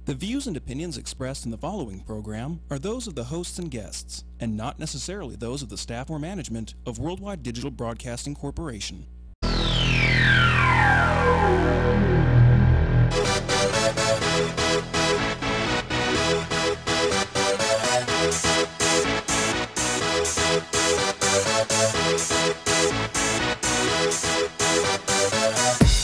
The views and opinions expressed in the following program are those of the hosts and guests, and not necessarily those of the staff or management of Worldwide Digital Broadcasting Corporation.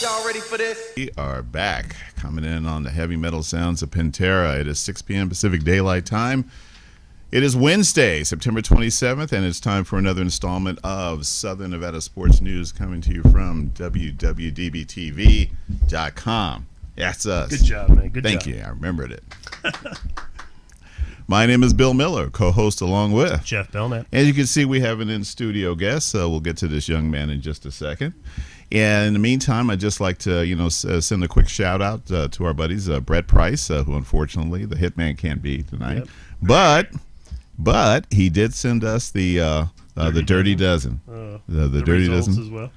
Y'all ready for this? We are back, coming in on the heavy metal sounds of Pantera. It is 6 p.m. Pacific Daylight Time. It is Wednesday, September 27th, and it's time for another installment of Southern Nevada Sports News coming to you from WWDBTV.com. That's us. Good job, man. Good job. Thank you. I remembered it. My name is Bill Miller, co-host along with Jeff Belknap. As you can see, we have an in-studio guest. We'll get to this young man in just a second. And in the meantime, I'd just like to, send a quick shout out to our buddies, Brett Price, who unfortunately the Hitman can't be tonight. Yep. But he did send us the Dirty Dozen. The Dirty Dozen as well.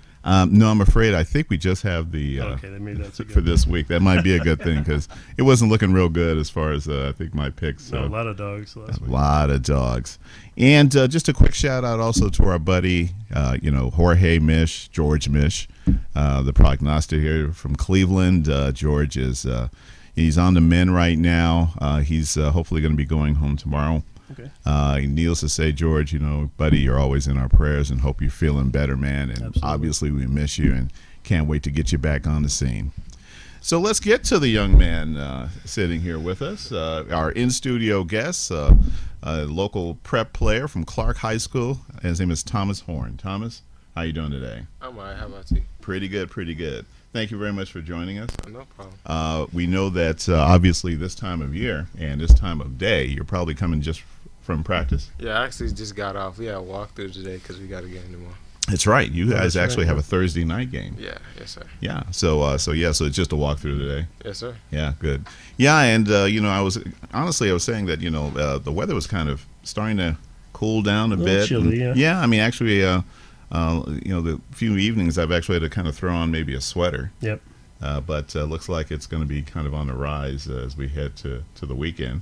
No, I'm afraid. I think we just have the okay, then maybe that's for this week. That might be a good thing because it wasn't looking real good as far as I think my picks. No, a lot of dogs last week. A lot of dogs. And just a quick shout out also to our buddy, Jorge Mish, George Mish, the prognosticator from Cleveland. George is he's on the mend right now. He's hopefully going to be going home tomorrow. Okay. Needless to say, George, buddy, you're always in our prayers and hope you're feeling better, man. And Absolutely. Obviously we miss you and can't wait to get you back on the scene. So let's get to the young man sitting here with us, our in-studio guest, a local prep player from Clark High School. His name is Thomas Horne. Thomas, how you doing today? I'm all right. How about you? Pretty good, pretty good. Thank you very much for joining us. No problem. We know that obviously this time of year and this time of day, you're probably coming just from practice. Yeah, I actually just got off. We had a walkthrough today because we got a game tomorrow. That's right. You guys actually have a Thursday night game. Yeah, yes, sir. Yeah. So it's just a walkthrough today. Yes, sir. Yeah, good. Yeah, and I was saying that the weather was kind of starting to cool down a bit. Chilly, yeah. Yeah, I mean actually, the few evenings I've actually had to kind of throw on maybe a sweater. Yep. But looks like it's going to be kind of on the rise as we head to the weekend.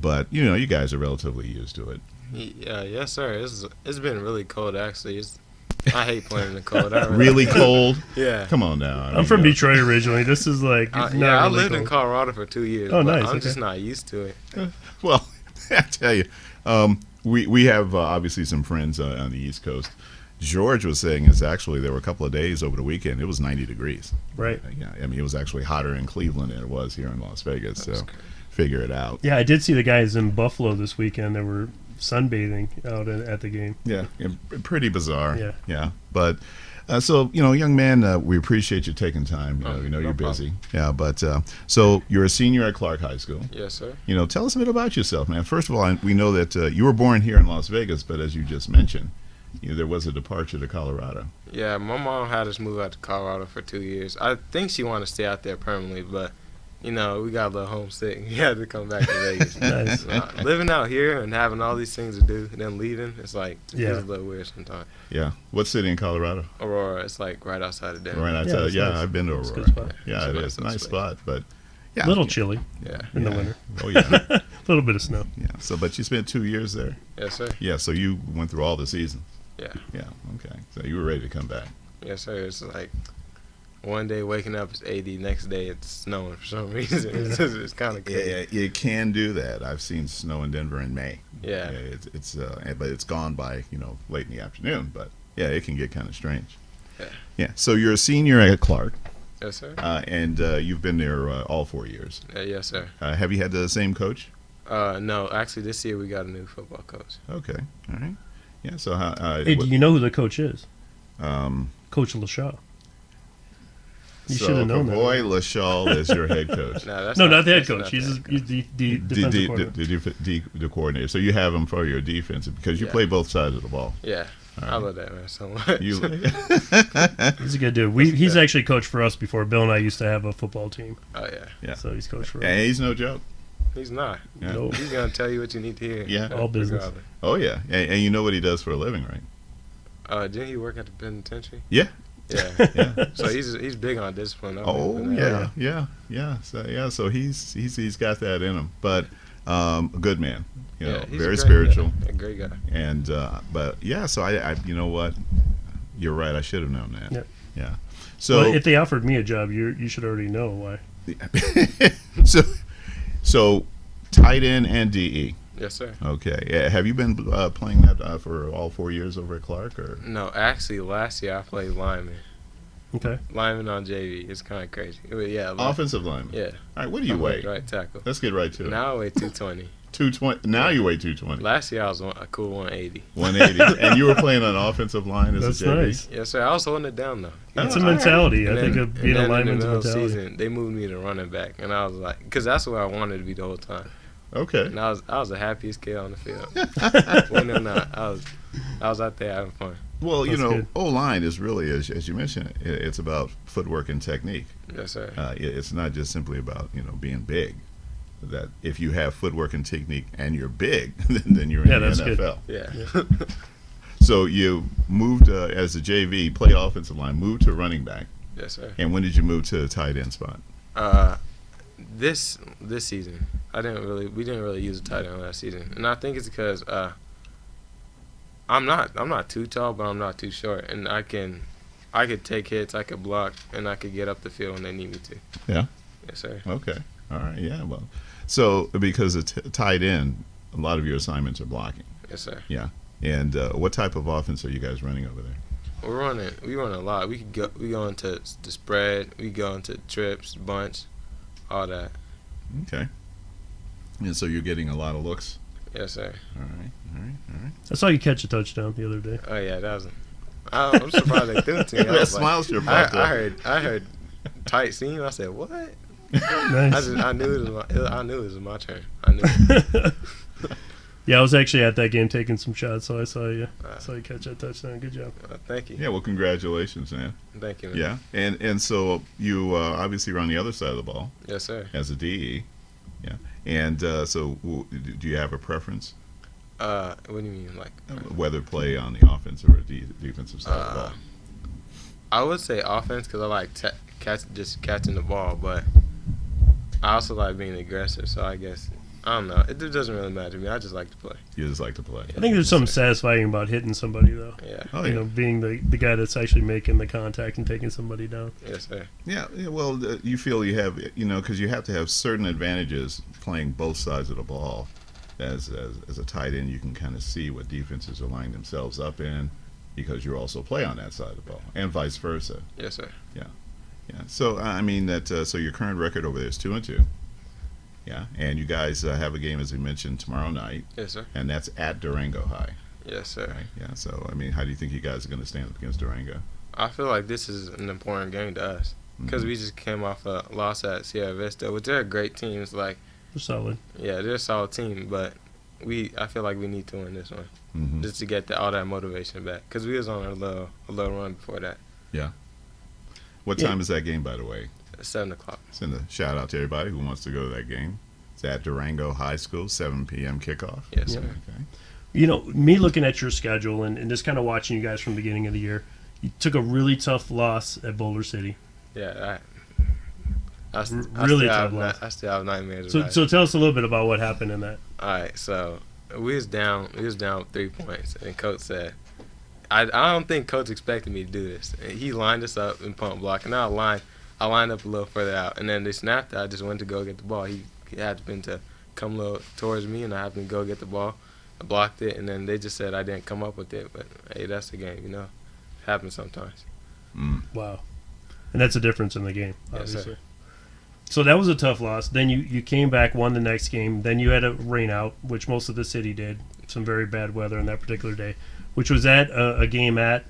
But you guys are relatively used to it. Yeah, yes, sir. It's been really cold actually. I hate playing in the cold. Really cold? Yeah. Come on now. I'm from Detroit originally. This is like I really lived in cold. Colorado for 2 years. Oh, but nice, I'm okay. just not used to it. Well, I tell you, we have obviously some friends on the East Coast. George was saying there were a couple of days over the weekend. It was 90 degrees. Right. Yeah. I mean, it was actually hotter in Cleveland than it was here in Las Vegas. So figure it out. Yeah, I did see the guys in Buffalo this weekend that were sunbathing out at the game. Yeah, pretty bizarre. Yeah. Yeah. But so young man, we appreciate you taking time. No you're busy. problem. Yeah, but so you're a senior at Clark High School. Yes, sir. Tell us a bit about yourself, man. First of all, we know that you were born here in Las Vegas, but as you just mentioned, there was a departure to Colorado. Yeah, my mom had us move out to Colorado for 2 years. I think she wanted to stay out there permanently, but we got a little homesick. We had to come back to Vegas. Nice. Living out here and having all these things to do and then leaving, it's like it's a little weird sometimes. Yeah. What city in Colorado? Aurora, it's like right outside of Denver. Right outside. Yeah, I've been to It's a Aurora. good spot. Yeah, it It's is. a Nice nice spot, but yeah. A little chilly Yeah. in the winter. Oh yeah. A little bit of snow. Yeah. So, but you spent 2 years there. Yes, sir. Yeah. So you went through all the seasons. Yeah. Yeah. Okay. So you were ready to come back. Yes, sir. It's like one day waking up it's 80, next day it's snowing for some reason. It's kind of crazy. Yeah, you can do that. I've seen snow in Denver in May. Yeah. But it's gone by late in the afternoon. But yeah, it can get kind of strange. Yeah. Yeah. So you're a senior at Clark. Yes, sir. And you've been there all 4 years. Yes, sir. Have you had the same coach? No, actually this year we got a new football coach. Okay. All right. Yeah. So how? Hey, do you know who the coach is? Coach LaShaw. You should have known that. Boy, LaShaw is your head coach. No, that's No, not the head that's coach. not He's the head coach. the defensive coordinator. The coordinator. So you have him for your defensive because you Yeah. play both sides of the ball. Yeah. All I right. love that man so much. He's a good dude. He's actually coached for us before. Bill and I used to have a football team. Oh yeah. Yeah. So he's coached for us. And he's no joke. He's not. Yeah. No. He's gonna tell you what you need to hear. Yeah. All business. Oh yeah. And you know what he does for a living, right? Didn't he work at the penitentiary? Yeah. Yeah. So he's big on discipline. Oh yeah. So he's got that in him, but a good man. You know, he's very a great spiritual. guy. A great guy. And but yeah, so I you know what, you're right. I should have known that. Yep. Yeah. So well, if they offered me a job, you should already know why. so tight end and DE. Yes, sir. Okay. Have you been playing that for all 4 years over at Clark, or? No, actually, last year I played lineman. Okay. Lineman on JV. It's kind of crazy. But yeah. Offensive lineman. Yeah. All right. What do you weigh? Right tackle. Let's get right to it. Now I weigh 220. 220. Now you weigh 220. Last year I was a cool 180. 180. And you were playing on offensive line as That's a JV? nice. Yes, sir. I was holding it down though. It's a mentality. And I think then- of being and a then in the lineman's a middle of the mentality. season, they moved me to running back, and I was like, because that's where I wanted to be the whole time. Okay. And I was the happiest kid on the field. When or not, I was out there having fun. Well, you That's know, good. O-line is really, as you mentioned, it's about footwork and technique. Yes, sir. It's not just simply about, being big. That if you have footwork and technique and you're big, then you're in the that's good. NFL. Yeah. So you moved as a JV, played offensive line, moved to running back. Yes, sir. And when did you move to the tight end spot? This season, we didn't really use a tight end last season, and I think it's because I'm not too tall, but I'm not too short, and I could take hits, I could block, and I could get up the field when they need me to. Yeah. Yes, sir. Okay. All right. Yeah. Well, so because it's tight end, a lot of your assignments are blocking. Yes, sir. Yeah. And what type of offense are you guys running over there? We run a lot. We go into the spread, we go into trips, bunch, all that. Okay. And so you're getting a lot of looks. Yes, sir. All right. I saw you catch a touchdown the other day. Oh yeah, that was. I'm surprised they threw it to me. I That was smile like, sure popped up. I heard tight seam. I said what? Nice. I knew it was my turn. I knew. It. Yeah, I was actually at that game taking some shots, so I saw you catch that touchdown. Good job. Thank you. Yeah. Well, congratulations, man. Thank you, man. Yeah. And so you obviously run the other side of the ball Yes, sir. as a DE. Yeah. And so do you have a preference What do you mean, like? whether play on the offensive or defensive side of the ball? I would say offense because I like catching the ball, but I also like being aggressive. So I guess I don't know. It doesn't really matter to me. I just like to play. You just like to play. I think there's something satisfying about hitting somebody, though. Yeah. Oh, You yeah. know, being the guy that's actually making the contact and taking somebody down. Yes, sir. Yeah, well, you feel you have, because you have to have certain advantages playing both sides of the ball. As a tight end, you can kind of see what defenses are lining themselves up in, because you also play on that side of the ball, and vice versa. Yes, sir. Yeah. So I mean so your current record over there is 2-2. Yeah, and you guys have a game, as we mentioned, tomorrow night, Yes, sir. and that's at Durango High. Yes, sir. Right? Yeah. So I mean, how do you think you guys are going to stand up against Durango? I feel like this is an important game to us because we just came off a loss at Sierra Vista, which they're a great team. It's like, They're solid. yeah, they're a solid team, but I feel like we need to win this one Mm-hmm. just to get all that motivation back because we was on a little run before that. What Yeah. time is that game, by the way? At 7:00. Send a shout out to everybody who wants to go to that game. It's at Durango High School, 7 p.m. kickoff. Yes, Yeah. sir. Okay. You know, me looking at your schedule and just kind of watching you guys from the beginning of the year, you took a really tough loss at Boulder City. Yeah, Really tough loss. I still have nightmares So, about it. so tell us a little bit about what happened in that. All right, so we was down 3 points, and Coach said, I don't think Coach expected me to do this. And he lined us up in punt block, and I lined up a little further out, and then they snapped it. I just went to go get the ball. He happened to come a little towards me, and I happened to go get the ball. I blocked it, and then they just said I didn't come up with it. But hey, that's the game, It happens sometimes. Wow. And that's a difference in the game, Yes, sir. obviously. So that was a tough loss. Then you came back, won the next game. Then you had a rain out, which most of the city did. Some very bad weather on that particular day, which was at a game at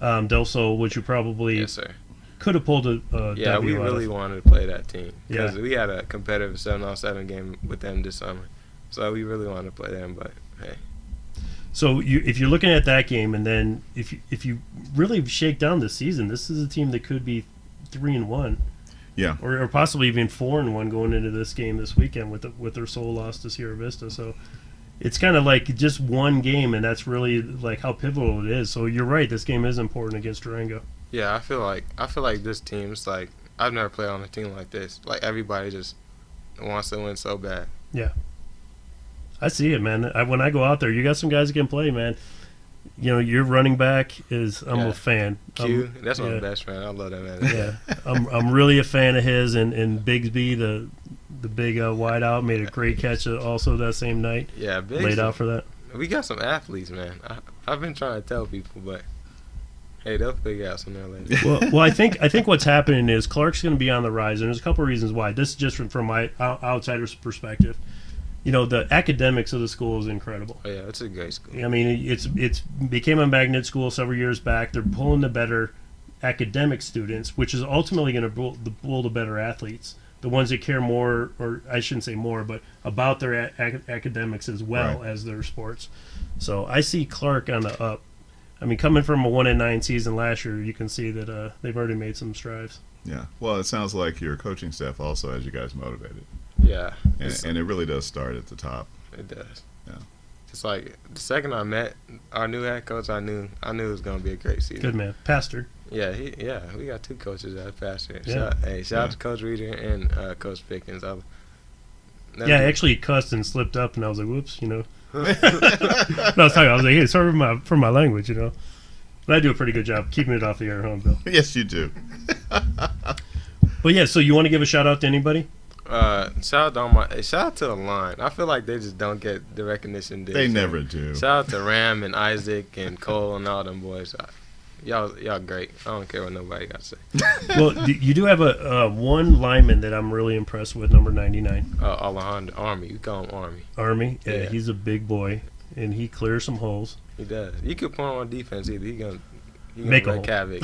Del Sol, which you probably Yes, sir. could have pulled a Yeah, W we out of. really wanted to play that team because Yeah. we had a competitive 7-on-7 game with them this summer. So we really wanted to play them, but hey. So if you're looking at that game, and then if you really shake down the season, this is a team that could be 3-1. Yeah. Or possibly even 4-1 going into this game this weekend with their sole loss to Sierra Vista. So it's kind of like just one game, and that's really like how pivotal it is. So you're right, this game is important against Durango. Yeah, I feel like this team's like, I've never played on a team like this. Like, everybody just wants to win so bad. Yeah. I see it, man. When I go out there, you got some guys that can play, man. You know, your running back is, I'm a fan. Q, that's my best friend. I love that man. Yeah. I'm really a fan of his, and Bigsby, the big wideout, made a great catch also that same night. Yeah, Biggs. Laid out for that. We got some athletes, man. I've been trying to tell people, but hey, they'll figure out something later. Well, I think what's happening is Clark's going to be on the rise, and there's a couple of reasons why. This is just from my outsider's perspective. You know, the academics of the school is incredible. Oh yeah, it's a great school. I mean, it's became a magnet school several years back. They're pulling the better academic students, which is ultimately going to pull the better athletes, the ones that care more, or I shouldn't say more, but about their academics as well as their sports. So I see Clark on the up. I mean, coming from a 1-9 season last year, you can see that they've already made some strides. Yeah. Well, it sounds like your coaching staff also has you guys motivated. Yeah. And it really does start at the top. It does. Yeah. It's like the second I met our new head coach, I knew it was going to be a great season. Good man. Pastor. Yeah, we got two coaches that are pastor. Yeah. Shout out to Coach Reeder and Coach Pickens. Actually, he cussed and slipped up, and I was like, whoops, you know. I was like, hey, sorry for my language, you know. But I do a pretty good job keeping it off the air, huh, Bill? Yes, you do. Well, yeah, so you want to give a shout-out to anybody? Shout out to the line. I feel like they just don't get the recognition they never do. Shout out to Ram and Isaac and Cole and all them boys. Y'all great. I don't care what nobody got to say. Well, you do have a one lineman that I'm really impressed with, number 99. Alejandro Army. You call him Army. Army. Yeah, he's a big boy, and he clears some holes. He does. You could put him on defense either. He gonna make a wreak havoc.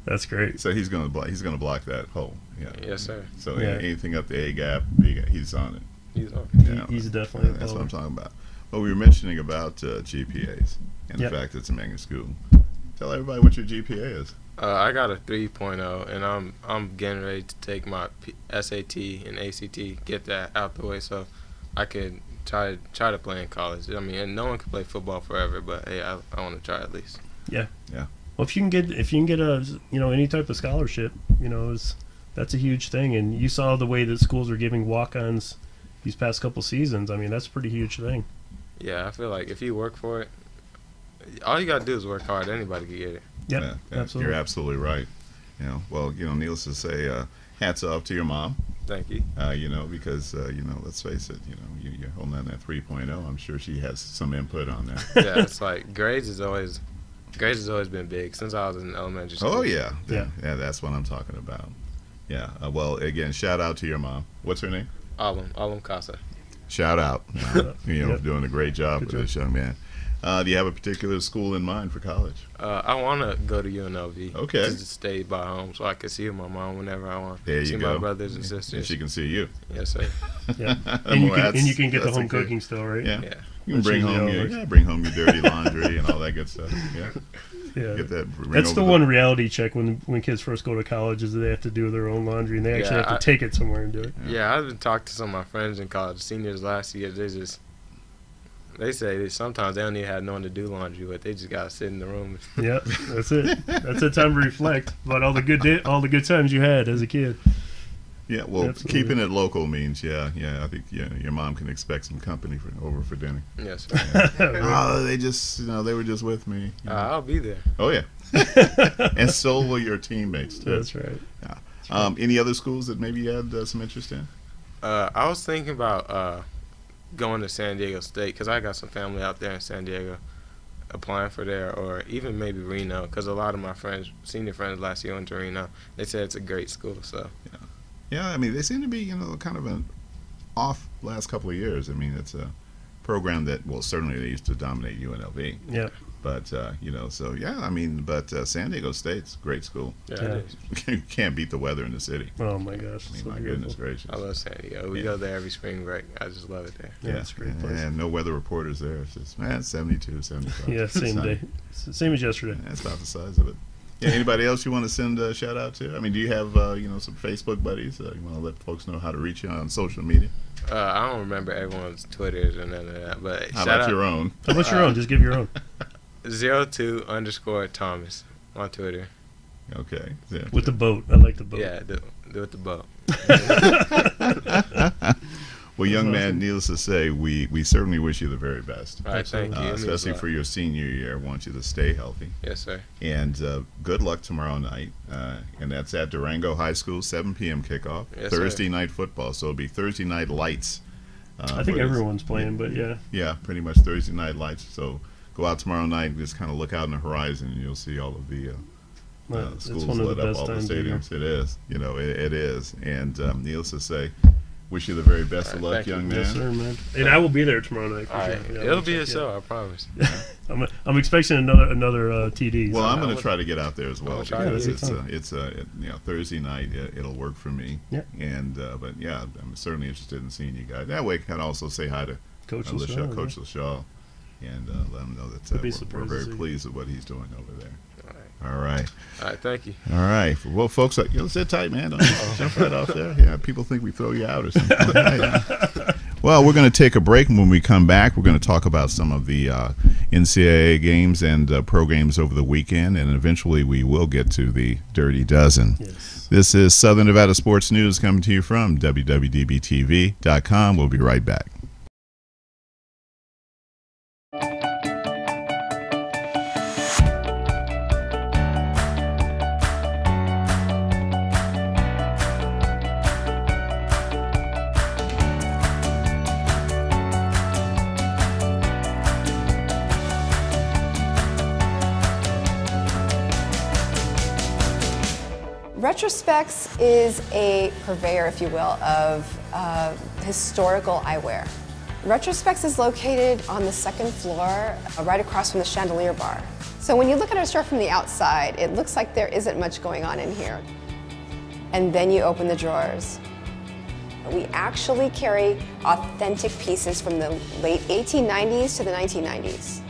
That's great. So he's gonna block that hole. Yeah. Yes, sir. So anything up the A gap, he's on it. He's on. Yeah, he's definitely. That's what I'm talking about. Well, we were mentioning about GPAs and the fact that it's a magnet school. Tell everybody what your GPA is. I got a 3.0, and I'm getting ready to take my SAT and ACT, get that out the way, so I could try to play in college. I mean, and no one can play football forever, but hey, I want to try at least. Yeah. Yeah. Well, if you can get a any type of scholarship, that's a huge thing. And you saw the way that schools are giving walk-ons these past couple seasons. I mean, that's a pretty huge thing. Yeah, I feel like if you work for it, all you got to do is work hard. Anybody can get it. Yep, yeah, absolutely. You're absolutely right. Well, needless to say, hats off to your mom. Thank you. Because let's face it, you're holding on that 3.0. I'm sure she has some input on that. Yeah, it's like grades has always been big since I was in elementary school. Oh yeah. That's what I'm talking about. Yeah. Well, again, shout out to your mom. What's her name? Alam Casa. Shout out. Doing a great job with this young man. Do you have a particular school in mind for college? I want to go to UNLV. Okay. Just to stay by home so I can see my mom whenever I want. There you see go. My brothers and sisters. And she can see you. Yes, sir. Yeah. And you can get the home cooking still, right? Yeah. Yeah. You can bring home your dirty laundry and all that good stuff. Yeah. Yeah. Get that. That's the one reality check when kids first go to college is that they have to do their own laundry and they actually have to take it somewhere and do it. Yeah, I've been talking to some of my friends in college, seniors last year. They say sometimes they don't even have no one to do laundry with. They just gotta sit in the room. Yep, that's it. That's a time to reflect about all the good times you had as a kid. Yeah, well, Absolutely. Keeping it local means, I think your mom can expect some company over for dinner. Yes, Yeah. Right. Oh, they just, they were just with me. I'll be there. Oh yeah, and so will your teammates too. That's right. Yeah. Any other schools that maybe you had some interest in? I was thinking about going to San Diego State because I got some family out there in San Diego, applying for there, or even maybe Reno because a lot of my friends, senior friends last year went to Reno. They said it's a great school. So. Yeah, I mean, they seem to be, kind of an off last couple of years. I mean, it's a program that, well, certainly they used to dominate UNLV. Yeah. But, San Diego State's a great school. Yeah, it is. You can't beat the weather in the city. Oh, my gosh. I mean, So my beautiful. goodness gracious. I love San Diego. We go there every spring break. I just love it there. Yeah, it's a great place. And no weather reporters there. It's just, 72, 75. Yeah, same day. Same as yesterday. That's about the size of it. Yeah, anybody else you want to send a shout out to? I mean, do you have some Facebook buddies? You want to let folks know how to reach you on social media? I don't remember everyone's Twitters or none of that, but How about your own? How about your own? Just give your own. 02_Thomas. On Twitter. Okay. Yeah. With the boat. I like the boat. Yeah, do it with the boat. Well, young man, needless to say, we certainly wish you the very best. All right, thank you. Especially for your senior year. I want you to stay healthy. Yes, sir. And good luck tomorrow night. And that's at Durango High School, 7 p.m. kickoff. Yes, Thursday sir. night football. So it'll be Thursday night lights. I think everyone's playing, but yeah. Yeah, pretty much Thursday night lights. So go out tomorrow night and just kind of look out on the horizon, and you'll see all of the schools one of lit the up, best all the times of year. stadiums. It is. It is. And needless to say, wish you the very best of luck, young man. Yes, sir, man. And I will be there tomorrow night. For All right. sure. Yeah, It'll be a show, I promise. I'm expecting another TD. Well, so I'm going to try to get out there as well, try because to. it's Thursday night. It'll work for me. Yeah. And but yeah, I'm certainly interested in seeing you guys. That way, I can also say hi to Coach Coach LaShaw, LaShaw, and let him know that we're very pleased with what he's doing over there. All right. All right, thank you. All right. Well, folks, sit tight, man. Don't jump right off there. Yeah, people think we throw you out or something. Well, we're going to take a break, and when we come back, we're going to talk about some of the NCAA games and pro games over the weekend, and eventually we will get to the Dirty Dozen. Yes. This is Southern Nevada Sports News coming to you from WWDBTV.com. We'll be right back. Retrospects is a purveyor, if you will, of historical eyewear. Retrospects is located on the second floor, right across from the Chandelier Bar. So when you look at our store from the outside, it looks like there isn't much going on in here. And then you open the drawers. We actually carry authentic pieces from the late 1890s to the 1990s.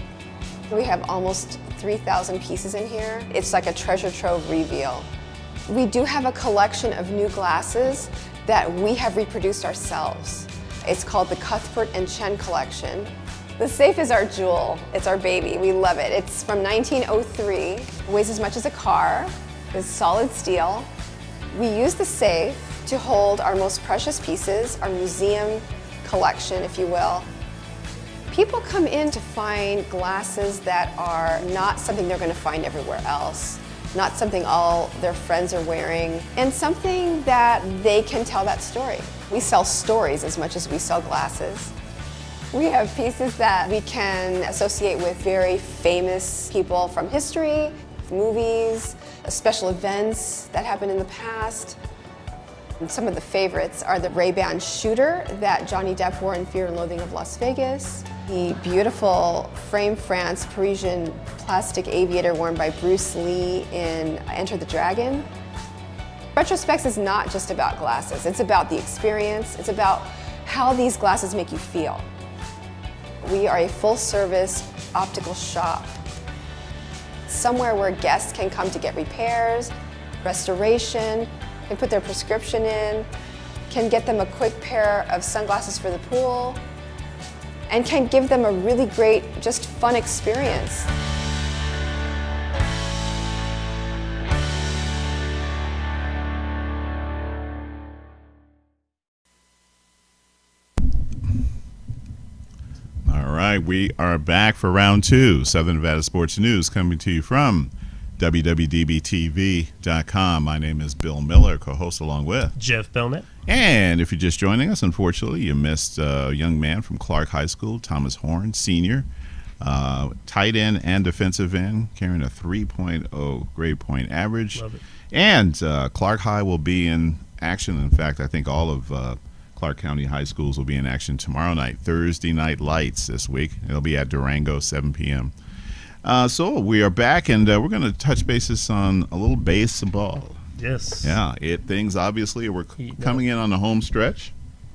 We have almost 3,000 pieces in here. It's like a treasure trove reveal. We do have a collection of new glasses that we have reproduced ourselves. It's called the Cuthbert and Chen collection. The safe is our jewel. It's our baby. We love it. It's from 1903. It weighs as much as a car. It's solid steel. We use the safe to hold our most precious pieces, our museum collection, if you will. People come in to find glasses that are not something they're going to find everywhere else. Not something all their friends are wearing, and something that they can tell that story. We sell stories as much as we sell glasses. We have pieces that we can associate with very famous people from history, movies, special events that happened in the past. And some of the favorites are the Ray-Ban shooter that Johnny Depp wore in Fear and Loathing of Las Vegas, the beautiful frame France Parisian plastic aviator worn by Bruce Lee in Enter the Dragon. Retrospects is not just about glasses, it's about the experience, it's about how these glasses make you feel. We are a full-service optical shop, somewhere where guests can come to get repairs, restoration, can put their prescription in, can get them a quick pair of sunglasses for the pool, and can give them a really great, just fun experience. All right, we are back for round two. Southern Nevada Sports News coming to you from WWDBTV.com. My name is Bill Miller, co-host along with Jeff Belknap. And if you're just joining us, unfortunately, you missed a young man from Clark High School, Thomas Horne, senior, tight end and defensive end, carrying a 3.0 grade point average. Love it. And Clark High will be in action. In fact, I think all of Clark County high schools will be in action tomorrow night, Thursday night lights this week. It'll be at Durango, 7 p.m. So we are back, and we're going to touch bases on a little baseball. Yes. Yeah, things obviously we're coming in on the home stretch.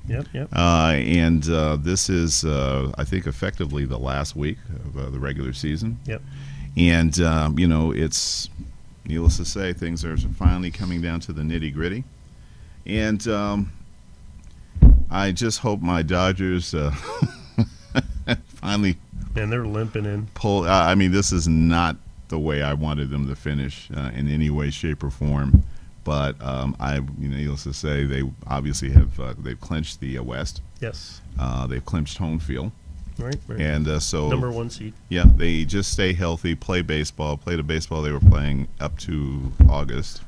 Yep. And this is, I think, effectively the last week of the regular season. Yep. And, it's needless to say, things are finally coming down to the nitty-gritty. And I just hope my Dodgers finally And they're limping in. pull. I mean, this is not the way I wanted them to finish in any way, shape, or form. But needless to say, they obviously have they've clinched the West. Yes. They've clinched home field. Right. And so number 1 seed. Yeah, they just stay healthy, play baseball, play the baseball they were playing up to August.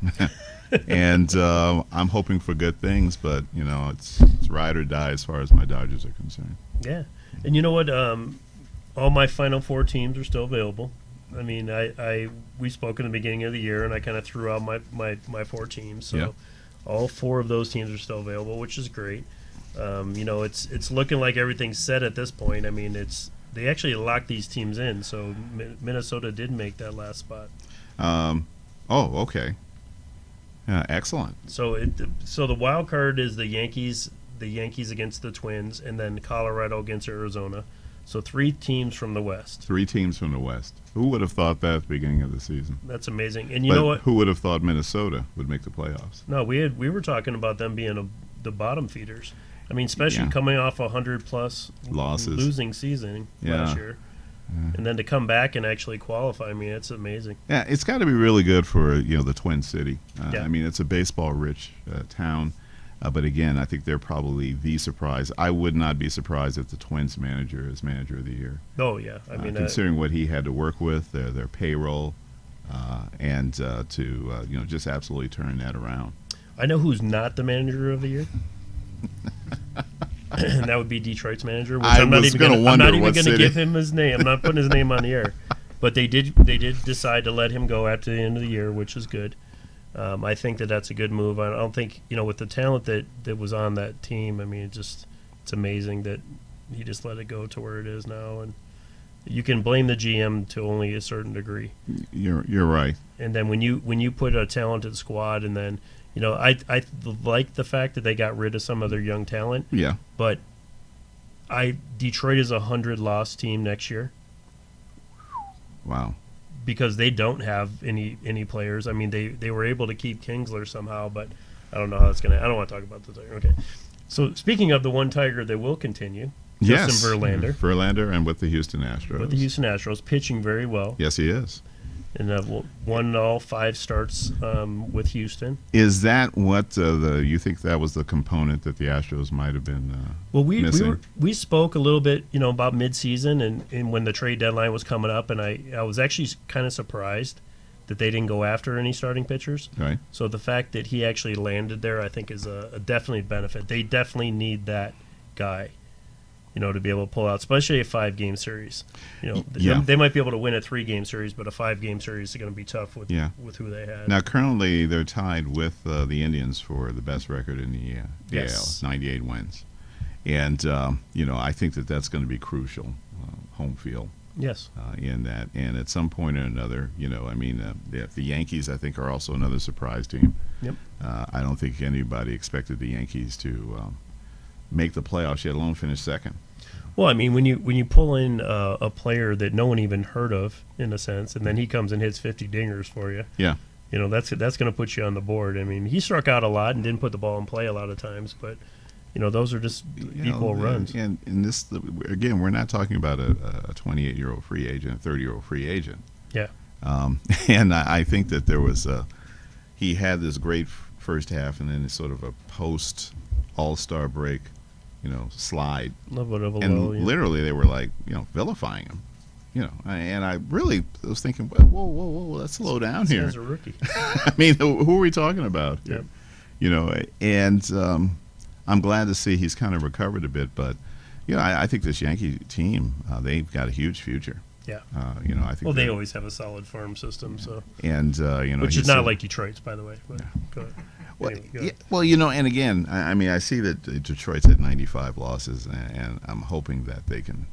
And I'm hoping for good things, but it's ride or die as far as my Dodgers are concerned. Yeah, and you know what? All my Final Four teams are still available. I mean, we spoke in the beginning of the year, and I kind of threw out my 4 teams. So all 4 of those teams are still available, which is great. It's looking like everything's set at this point. I mean, they actually locked these teams in, so Minnesota did make that last spot. Okay. Yeah, excellent. So the wild card is the Yankees against the Twins, and then Colorado against Arizona. So 3 teams from the West. 3 teams from the West. Who would have thought that at the beginning of the season? That's amazing. And you know what? Who would have thought Minnesota would make the playoffs? No, we were talking about them being the bottom feeders. I mean, especially coming off 100+ losses, losing season last year. And then to come back and actually qualify, I mean, it's amazing. Yeah, it's got to be really good for the Twin City. I mean, it's a baseball-rich town, but again, I think they're probably the surprise. I would not be surprised if the Twins manager is manager of the year. Oh yeah, I mean, considering what he had to work with, their payroll, and to just absolutely turn that around. I know who's not the manager of the year. And that would be Detroit's manager, which I'm not even going to give him his name. I'm not putting his name on the air. But they did decide to let him go after the end of the year, which is good. I think that's a good move. I don't think, with the talent that was on that team, I mean, it's amazing that he just let it go to where it is now. And you can blame the GM to only a certain degree. You're right. And then when you put a talented squad, and then I like the fact that they got rid of some of their young talent. Yeah. But Detroit is a 100-loss team next year. Wow. Because they don't have any players. I mean, they were able to keep Kingsler somehow, but I don't know how that's going to – I don't want to talk about the Tiger. Okay. So speaking of the one Tiger that will continue, Justin Verlander. Verlander and with the Houston Astros. With the Houston Astros, pitching very well. Yes, he is. And won all 5 starts with Houston. Is that what you think that was the component that the Astros might have been missing? We spoke a little bit, about midseason and when the trade deadline was coming up, and I was actually kind of surprised that they didn't go after any starting pitchers. Right. So the fact that he actually landed there, I think, is a definitely benefit. They definitely need that guy. To be able to pull out, especially a 5-game series. They might be able to win a 3-game series, but a 5-game series is going to be tough with who they had. Now, currently, they're tied with the Indians for the best record in the AL, 98 wins. And, I think that's going to be crucial, home field. Yes. In that. And at some point or another, the Yankees, I think, are also another surprise team. Yep. I don't think anybody expected the Yankees to make the playoffs, yet alone finish second. Well, I mean, when you pull in a player that no one even heard of, in a sense, and then he comes and hits 50 dingers for you. Yeah. That's going to put you on the board. I mean, he struck out a lot and didn't put the ball in play a lot of times, but those are just equal runs. And this, again, we're not talking about a 28-year-old free agent, a 30-year-old free agent. Yeah. And I think that there was he had this great first half, and then it's sort of a post All-Star break, slide. And literally they were like, vilifying him, and I really was thinking, whoa, let's slow down here. As a rookie. I mean, who are we talking about here? Yep. And I'm glad to see he's kind of recovered a bit, but, I think this Yankee team, they've got a huge future. Yeah. I think. Well, they always have a solid farm system, so. And which is not like Detroit's, by the way. But go ahead. Well, and again, I mean, I see that Detroit's at 95 losses, and I'm hoping that they can,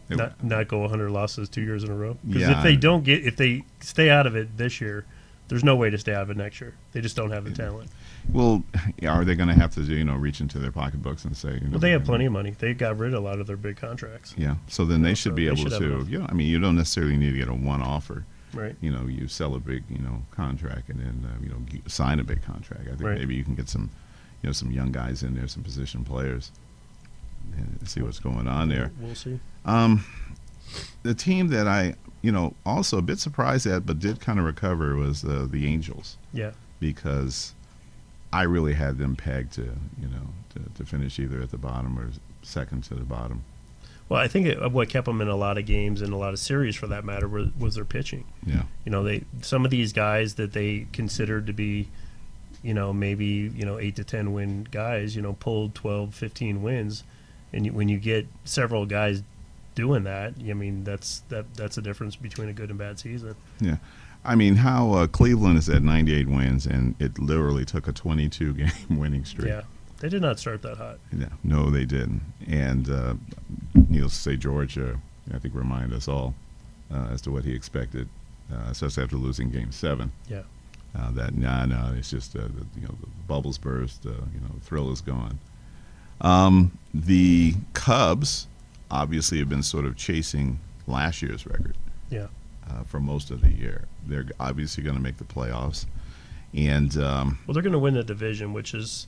not go 100 losses 2 years in a row. Because if they stay out of it this year, there's no way to stay out of it next year. They just don't have the talent. Well, are they going to have to, reach into their pocketbooks and say, well, they have plenty of money. They got rid of a lot of their big contracts. Yeah, so then they should be able to, I mean, you don't necessarily need to get a one offer. Right. You sell a big, contract, and then, sign a big contract. I think maybe you can get some, some young guys in there, some position players, and see what's going on there. We'll see. The team that I also a bit surprised at, but did kind of recover, was the Angels. Yeah. Because I really had them pegged to finish either at the bottom or second to the bottom. Well, I think what kept them in a lot of games and a lot of series, for that matter, was their pitching. Yeah. Some of these guys that they considered to be, maybe 8 to 10 win guys, pulled 12, 15 wins, and when you get several guys doing that, I mean that's a difference between a good and bad season. Yeah. I mean, how Cleveland is at 98 wins, and it literally took a 22-game winning streak. Yeah. They did not start that hot. Yeah, no, they didn't. And needless to say, George, I think, reminded us all as to what he expected, especially after losing Game 7. Yeah. No, it's just the bubbles burst. The thrill is gone. The Cubs obviously have been sort of chasing last year's record. Yeah. For most of the year, they're obviously going to make the playoffs, and well, they're going to win the division, which is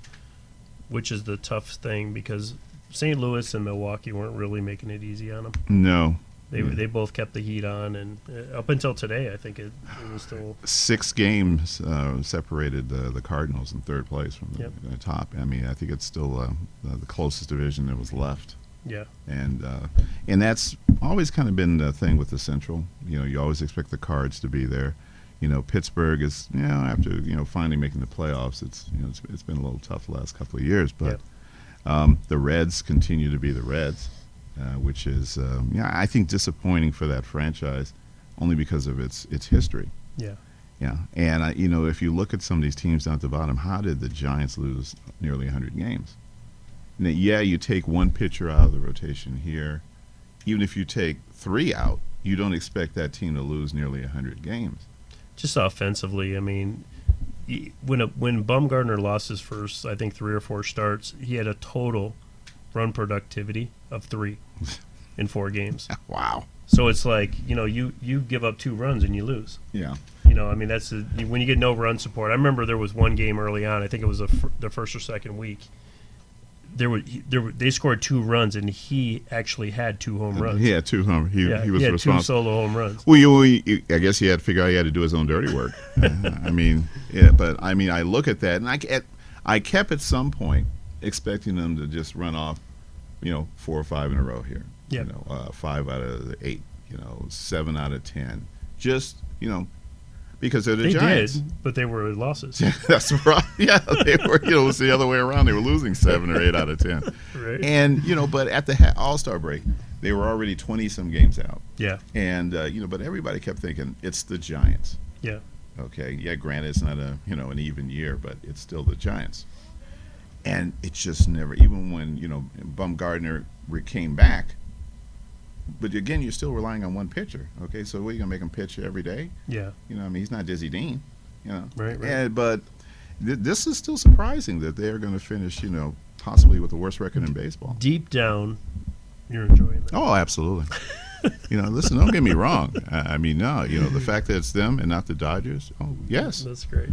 the tough thing, because St. Louis and Milwaukee weren't really making it easy on them. No. They both kept the heat on, and up until today, I think it was still 6 games separated the Cardinals in third place from the top. I mean, I think it's still the closest division that was left. Yeah. And that's always kind of been the thing with the Central. You always expect the Cards to be there. Pittsburgh is, after finally making the playoffs, it's been a little tough the last couple of years, but the Reds continue to be the Reds, which is I think disappointing for that franchise, only because of its history. Yeah. Yeah, and if you look at some of these teams down at the bottom, how did the Giants lose nearly 100 games? Now, you take one pitcher out of the rotation here. Even if you take 3 out, you don't expect that team to lose nearly 100 games. Just offensively, I mean, when Bumgarner lost his first, I think, 3 or 4 starts, he had a total run productivity of 3 in 4 games. Wow. So it's like, you give up 2 runs and you lose. Yeah. I mean, that's when you get no run support. I remember there was one game early on, I think it was the first or second week. They scored 2 runs, and he actually had 2 home runs. He had 2 home. He was had responsible. 2 solo home runs. Well, I guess he had to figure out he had to do his own dirty work. I mean, but I mean, I look at that, and I kept at some point expecting them to just run off, 4 or 5 in a row here. Yeah. 5 out of 8. 7 out of 10. Just because they're the Giants. They did, but they were losses. That's right. Yeah, they were. It was the other way around. They were losing 7 or 8 out of 10. Right. And but at the All-Star break, they were already 20-some games out. Yeah. And but everybody kept thinking it's the Giants. Yeah. Okay. Yeah. Granted, it's not an even year, but it's still the Giants. And it just never. Even when Bumgarner came back. But again, you're still relying on one pitcher. Okay, so what are you gonna make him pitch every day? Yeah. I mean, he's not Dizzy Dean. Right. Yeah, but this is still surprising that they're going to finish, possibly with the worst record in baseball. Deep down, you're enjoying that. Oh, absolutely. Listen, don't get me wrong. I mean, no, the fact that it's them and not the Dodgers. Oh, yes. That's great.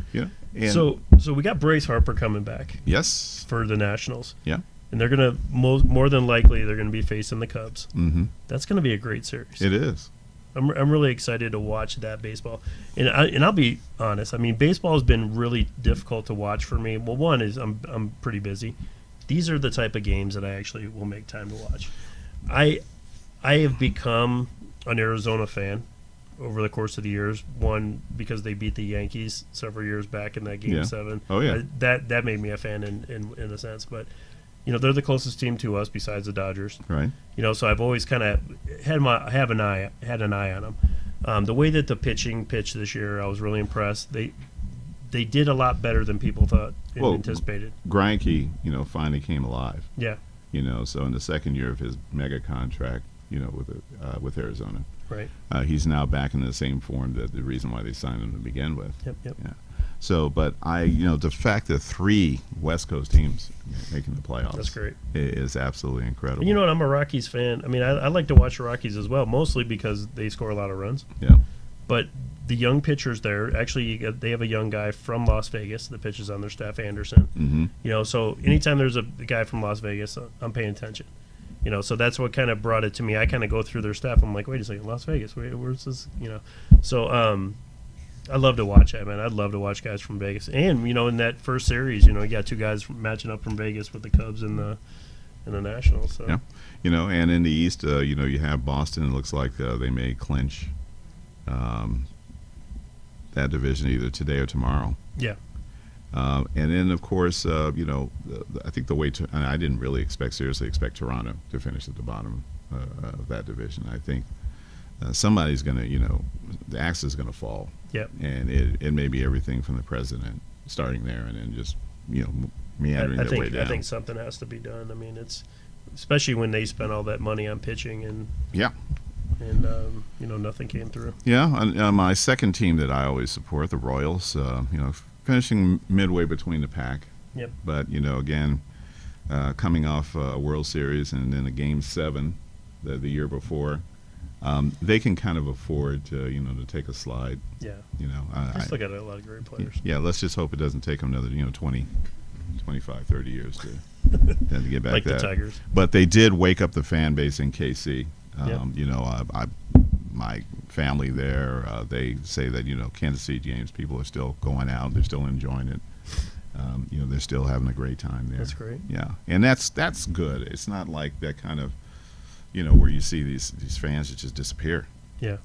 And so we got Bryce Harper coming back. Yes. For the Nationals. Yeah. And they're going to, more than likely, they're going to be facing the Cubs. Mm-hmm. That's going to be a great series. It is. I'm really excited to watch that baseball. And I'll be honest. I mean, baseball has been really difficult to watch for me. Well, one is I'm pretty busy. These are the type of games that I actually will make time to watch. I have become an Arizona fan over the course of the years. One, because they beat the Yankees several years back in that Game 7. Oh, yeah. That made me a fan in a sense. But they're the closest team to us besides the Dodgers. Right. So I've always kind of had an eye on them. The way that the pitching pitched this year, I was really impressed. They did a lot better than people thought and anticipated. Greinke, finally came alive. Yeah. So in the second year of his mega contract, with Arizona. Right. He's now back in the same form that the reason why they signed him to begin with. Yep. Yeah. So, but the fact that 3 West Coast teams making the playoffs, that's great, is absolutely incredible. And you know what? I'm a Rockies fan. I mean, I like to watch the Rockies as well, mostly because they score a lot of runs. Yeah. But the young pitchers there, actually, they have a young guy from Las Vegas that pitches on their staff, Anderson. Mm-hmm. So anytime there's a guy from Las Vegas, I'm paying attention. So that's what kind of brought it to me. I kind of go through their stuff. I'm like, wait a second, Las Vegas, where's this? So I love to watch that, man. I'd love to watch guys from Vegas. And in that first series, you got two guys matching up from Vegas with the Cubs and the Nationals. So. Yeah, and in the East, you have Boston. It looks like they may clinch that division either today or tomorrow. Yeah. And then, of course, I think the way and I didn't really seriously expect Toronto to finish at the bottom of that division. I think somebody's going to, the axe is going to fall. Yep. And it may be everything from the president starting there and then just, meandering their way down. I think something has to be done. I mean, it's especially when they spent all that money on pitching and nothing came through. Yeah, and my second team that I always support, the Royals, finishing midway between the pack. Yep. But, again, coming off a World Series and then a Game 7 the year before, they can kind of afford to take a slide. Yeah. I still got a lot of great players. Yeah, let's just hope it doesn't take them another 20, 25, 30 years to get back like that. The Tigers. But they did wake up the fan base in KC. Yep. My family there, they say that Kansas City games, people are still going out, they're still enjoying it. They're still having a great time there. That's great. Yeah, and that's good. It's not like that kind of where you see these fans that just disappear. Yeah.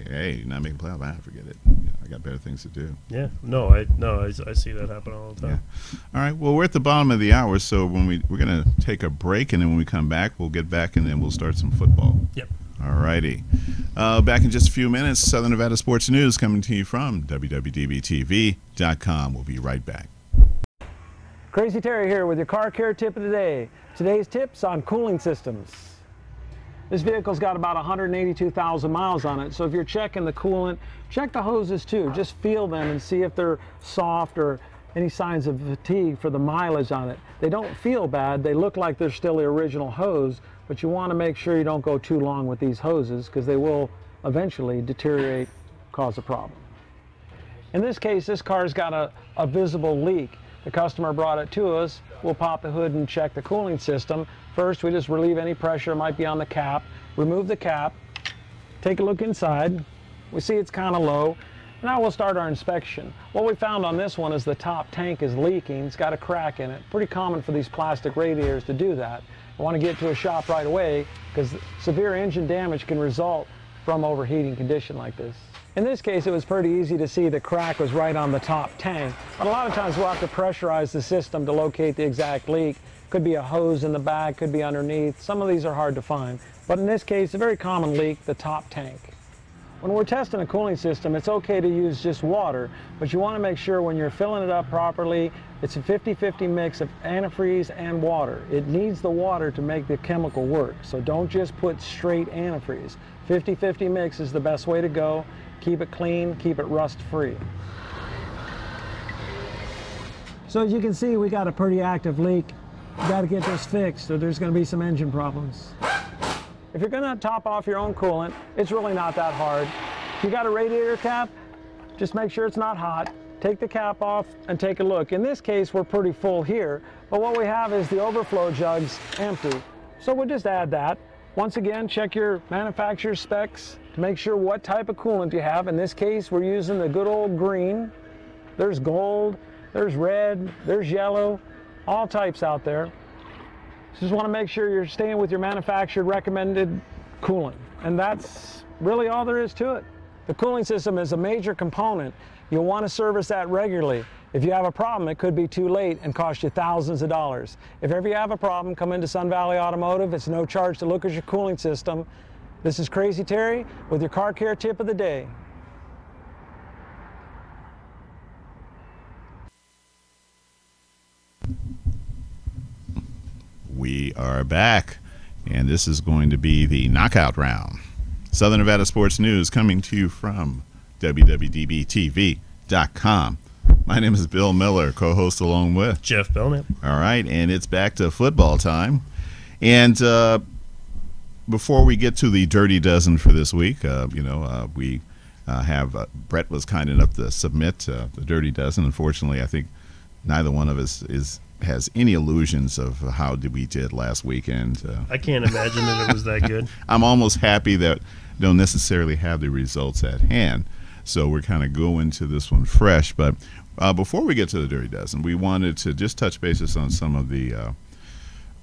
Hey, you're not making playoffs. Forget it. I got better things to do. Yeah. I see that happen all the time. Yeah. All right. Well, we're at the bottom of the hour, so when we're going to take a break, and then when we come back, we'll get back and then we'll start some football. Yep. All righty. Back in just a few minutes, Southern Nevada Sports News coming to you from WWDBTV.com. We'll be right back. Crazy Terry here with your car care tip of the day. Today's tips on cooling systems. This vehicle's got about 182,000 miles on it, so if you're checking the coolant, check the hoses too. Just feel them and see if they're soft or any signs of fatigue for the mileage on it. They don't feel bad. They look like they're still the original hose, but you want to make sure you don't go too long with these hoses because they will eventually deteriorate, cause a problem. In this case, this car's got a visible leak. The customer brought it to us. We'll pop the hood and check the cooling system. First, we just relieve any pressure that might be on the cap, remove the cap, take a look inside. We see it's kind of low. Now we'll start our inspection. What we found on this one is the top tank is leaking. It's got a crack in it. Pretty common for these plastic radiators to do that. I want to get to a shop right away because severe engine damage can result from overheating condition like this. In this case, it was pretty easy to see the crack was right on the top tank. But a lot of times we'll have to pressurize the system to locate the exact leak. Could be a hose in the back, could be underneath. Some of these are hard to find. But in this case, a very common leak, the top tank. When we're testing a cooling system, it's okay to use just water, but you want to make sure when you're filling it up properly, it's a 50-50 mix of antifreeze and water. It needs the water to make the chemical work, so don't just put straight antifreeze. 50-50 mix is the best way to go. Keep it clean, keep it rust-free. So as you can see, we got a pretty active leak. You got to get this fixed or there's going to be some engine problems. If you're going to top off your own coolant, it's really not that hard. If you got a radiator cap, just make sure it's not hot. Take the cap off and take a look. In this case, we're pretty full here, but what we have is the overflow jugs empty. So we'll just add that. Once again, check your manufacturer's specs to make sure what type of coolant you have. In this case, we're using the good old green. There's gold, there's red, there's yellow. All types out there. Just want to make sure you're staying with your manufacturer recommended coolant. And that's really all there is to it. The cooling system is a major component. You'll want to service that regularly. If you have a problem, it could be too late and cost you thousands of dollars. If ever you have a problem, come into Sun Valley Automotive. It's no charge to look at your cooling system. This is Crazy Terry with your car care tip of the day. We are back, and this is going to be the knockout round. Southern Nevada Sports News coming to you from WWDBTV.com. My name is Bill Miller, co-host along with Jeff Belknap. All right, and it's back to football time. And before we get to the Dirty Dozen for this week, we have Brett was kind enough to submit the Dirty Dozen. Unfortunately, I think neither one of us is has any illusions of how we did last weekend. I can't imagine that it was that good. I'm almost happy that don't necessarily have the results at hand. So we're kind of going to this one fresh. But before we get to the Dirty Dozen, we wanted to just touch bases on some of the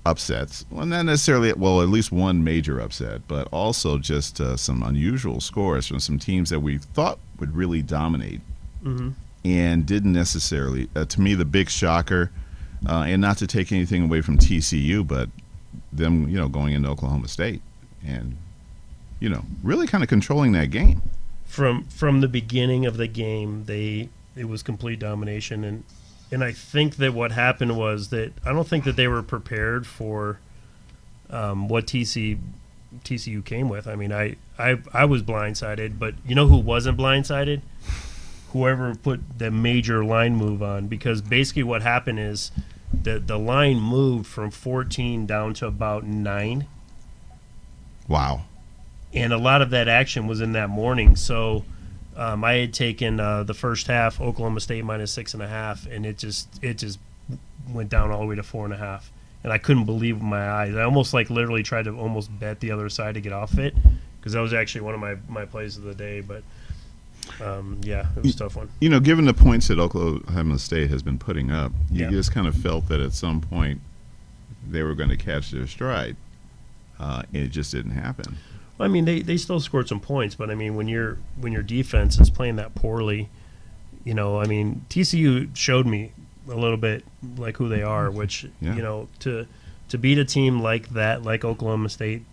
upsets. Well, not necessarily, well, at least one major upset, but also just some unusual scores from some teams that we thought would really dominate and didn't necessarily. To me, the big shocker, and not to take anything away from TCU, but them, going into Oklahoma State and, really kind of controlling that game. From the beginning of the game, it was complete domination, and I think that what happened was that I don't think that they were prepared for what TCU came with. I mean, I was blindsided, but you know who wasn't blindsided? Whoever put the major line move on, because basically what happened is that the line moved from 14 down to about 9. Wow. And a lot of that action was in that morning. So I had taken the first half, Oklahoma State minus 6.5, and it just went down all the way to 4.5. And I couldn't believe my eyes. I almost literally tried to almost bet the other side to get off it, because that was actually one of my plays of the day. But yeah, it was a tough one. Given the points that Oklahoma State has been putting up, you just kind of felt that at some point they were going to catch their stride. It just didn't happen. I mean, they still scored some points, but I mean, when your defense is playing that poorly, I mean, TCU showed me a little bit like who they are, which to beat a team like that, like Oklahoma State,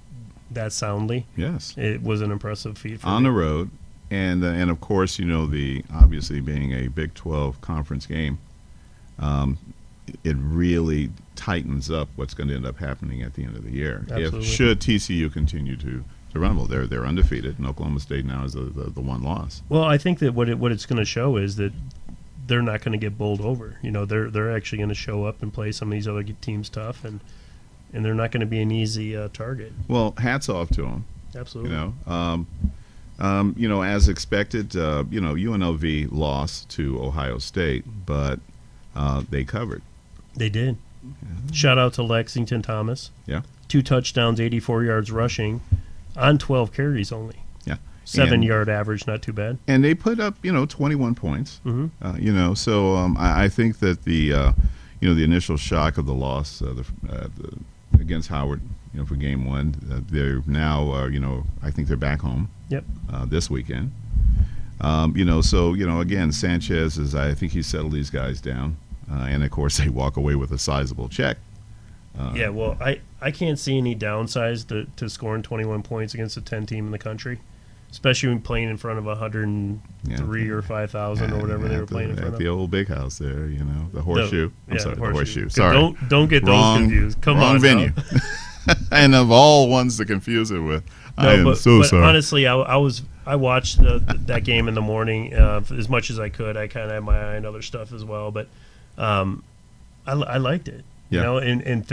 that soundly, yes, it was an impressive feat for on me. the road, and of course, the obviously being a Big 12 conference game, it really tightens up what's going to end up happening at the end of the year. Absolutely. Should TCU continue to run well, they're undefeated, and Oklahoma State now is the one loss. Well, I think that what it's going to show is that they're not going to get bowled over. They're actually going to show up and play some of these other teams tough, and they're not going to be an easy target. Well, hats off to them. Absolutely. As expected, UNLV lost to Ohio State, but they covered. They did. Yeah. Shout out to Lexington Thomas. Yeah. 2 touchdowns, 84 yards rushing on 12 carries only. Yeah. 7-yard average, not too bad. And they put up, 21 points. Mm-hmm. So I think that the initial shock of the loss against Howard, for game 1, they're now, I think they're back home. Yep. This weekend. So again, Sanchez I think he settled these guys down, and of course they walk away with a sizable check. Yeah, well, I can't see any downsides to scoring 21 points against a 10 team in the country, especially when playing in front of 103 or 5,000 or whatever they were playing in front of. The old big house there, the horseshoe. I'm sorry, the horseshoe. Sorry. Don't get those confused. Come wrong on, venue. And of all ones to confuse it with, I am so sorry. Honestly, I watched that game in the morning as much as I could. I kind of had my eye on other stuff as well, but I liked it. Yeah. And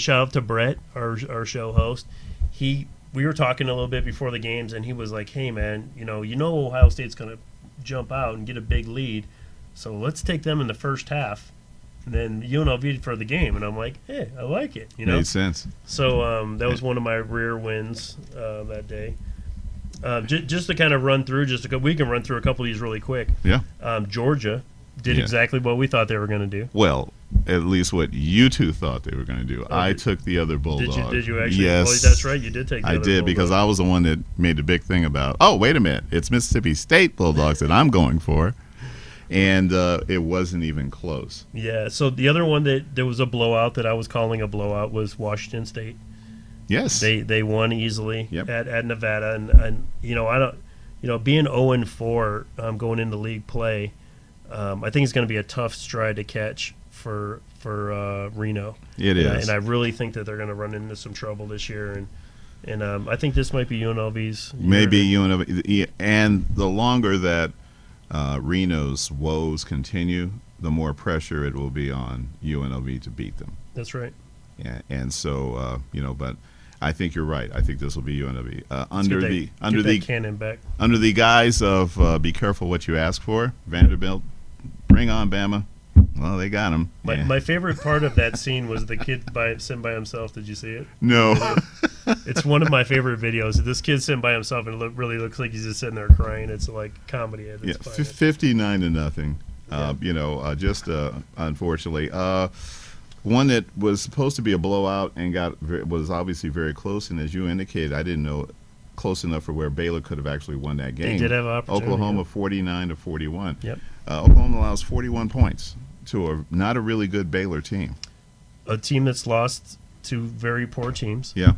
shout out to Brett, our show host. We were talking a little bit before the games, and he was like, "Hey man, Ohio State's going to jump out and get a big lead, so let's take them in the first half, and then UNLV for the game." And I'm like, "Hey, I like it." Made sense. So that was one of my rear wins that day. Just to kind of run through, we can run through a couple of these really quick. Yeah. Georgia did exactly what we thought they were going to do. Well, at least what you two thought they were going to do. I took the other Bulldog. Did you actually? Yes. Well, that's right. You did take the other Bulldog. Because I was the one that made the big thing about, oh, wait a minute, it's Mississippi State Bulldogs that I'm going for. And it wasn't even close. Yeah, so the other one that there was a blowout that I was calling a blowout was Washington State. Yes. They won easily at Nevada. And I don't, being 0-4 going into league play, I think it's going to be a tough stride to catch for Reno. It is, and I really think that they're going to run into some trouble this year. And I think this might be UNLV's year. Maybe UNLV, and the longer that Reno's woes continue, the more pressure it will be on UNLV to beat them. That's right. Yeah, and so but I think you're right. I think this will be UNLV under the cannon back. Under the guise of be careful what you ask for. Vanderbilt, bring on Bama. Well, they got him. My favorite part of that scene was the kid sitting by himself. Did you see it? No. It's one of my favorite videos. This kid's sitting by himself, and it really looks like he's just sitting there crying. It's like comedy at its finest. 59-0. Just unfortunately. One that was supposed to be a blowout and was obviously very close, and as you indicated, I didn't know close enough for where Baylor could have actually won that game. They did have an opportunity. Oklahoma 49-41. Yep. Oklahoma allows 41 points to not a really good Baylor team. A team that's lost to very poor teams. Yeah.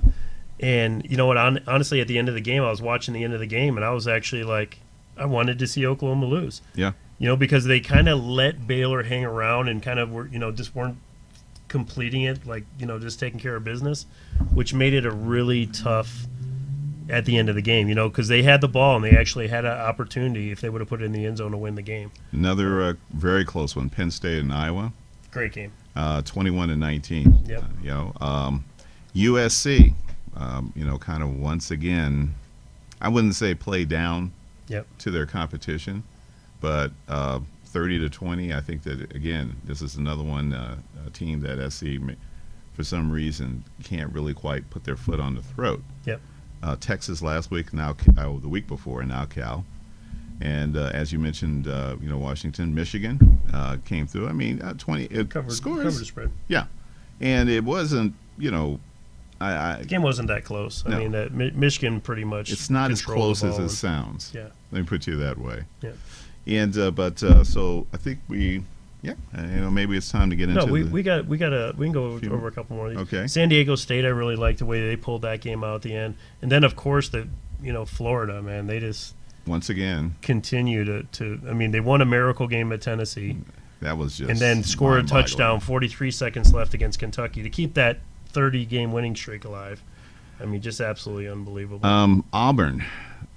And you know what? Honestly, at the end of the game, I was watching the end of the game, and I was actually like, I wanted to see Oklahoma lose. Yeah. Because they kind of let Baylor hang around and kind of were, just weren't completing it, like, just taking care of business, which made it a really tough at the end of the game, because they had the ball and they actually had an opportunity if they would have put it in the end zone to win the game. Another very close one, Penn State and Iowa. Great game. 21-19. Yep. USC, kind of once again, I wouldn't say play down to their competition, but 30-20. I think that, again, this is another one, a team that SC, for some reason, can't really quite put their foot on the throat. Yep. Texas last week, now the week before, and now Cal. And as you mentioned, Washington, Michigan came through. I mean, 20 covered scores. The spread. Yeah, and it wasn't. The game wasn't that close. No. I mean, Michigan pretty much. It's not as close as it sounds. Yeah. Let me put you that way. Yeah. And so I think maybe it's time to get into. No, we can go over a couple more of these. Okay. San Diego State, I really liked the way they pulled that game out at the end, and then of course Florida, man, they just once again continue to. I mean, they won a miracle game at Tennessee. That was just and then score a touchdown, 43 seconds left against Kentucky to keep that 30-game winning streak alive. I mean, just absolutely unbelievable. Auburn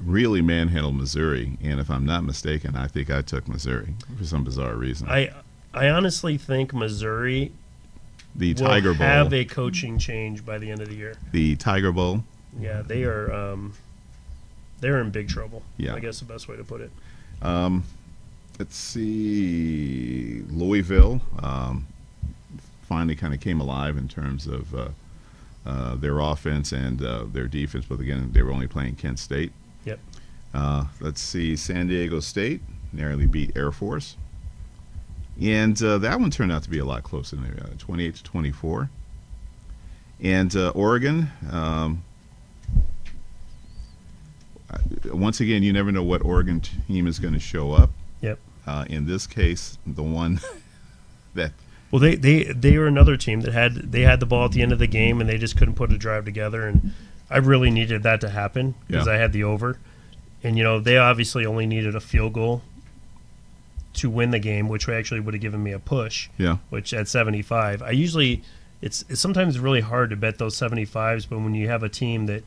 really manhandled Missouri, and if I'm not mistaken, I think I took Missouri for some bizarre reason. I honestly think Missouri the Tiger will Bowl have a coaching change by the end of the year. The Tiger Bowl. Yeah, they are. They're in big trouble. Yeah, I guess the best way to put it. Let's see, Louisville finally kind of came alive in terms of their offense and their defense, but again, they were only playing Kent State. Yep. Let's see, San Diego State narrowly beat Air Force, and that one turned out to be a lot closer than 28-24. And Oregon, once again, you never know what Oregon team is going to show up. Yep. In this case, the one that. Well, they were another team that had the ball at the end of the game and they just couldn't put a drive together, and I really needed that to happen because I had the over, and they obviously only needed a field goal to win the game, which actually would have given me a push. Yeah. Which at 75, I usually it's sometimes really hard to bet those 75s, but when you have a team that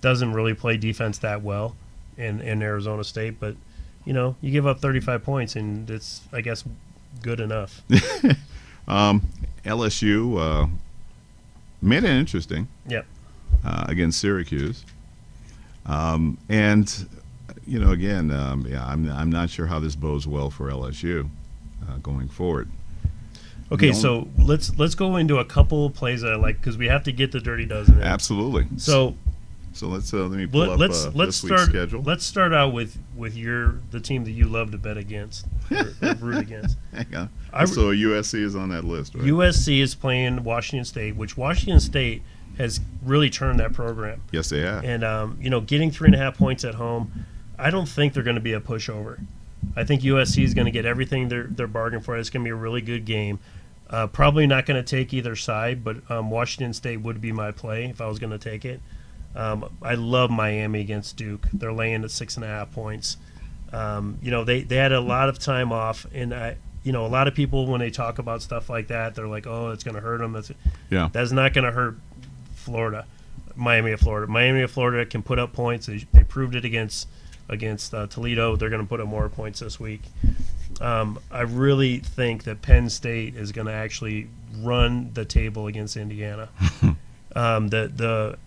doesn't really play defense that well in Arizona State, but you give up 35 points and it's, I guess, good enough. LSU made it interesting. Yep. Against Syracuse, and again, I'm not sure how this bodes well for LSU going forward. Okay, so let's go into a couple of plays that I like because we have to get the Dirty Dozen in. Absolutely. So let's let me pull up this week's schedule. Let's start out with the team that you love to bet against or root against. Hang on. So USC is on that list, right? USC is playing Washington State, which Washington State has really turned that program. Yes, they have. And getting 3.5 points at home, I don't think they're going to be a pushover. I think USC is going to get everything they're bargaining for. It's going to be a really good game. Probably not going to take either side, but Washington State would be my play if I was going to take it. I love Miami against Duke. They're laying at 6.5 points. They had a lot of time off, and a lot of people when they talk about stuff like that, they're like, "Oh, it's going to hurt them." That's not going to hurt Florida, Miami of Florida can put up points. They proved it against Toledo. They're going to put up more points this week. I really think that Penn State is going to actually run the table against Indiana. The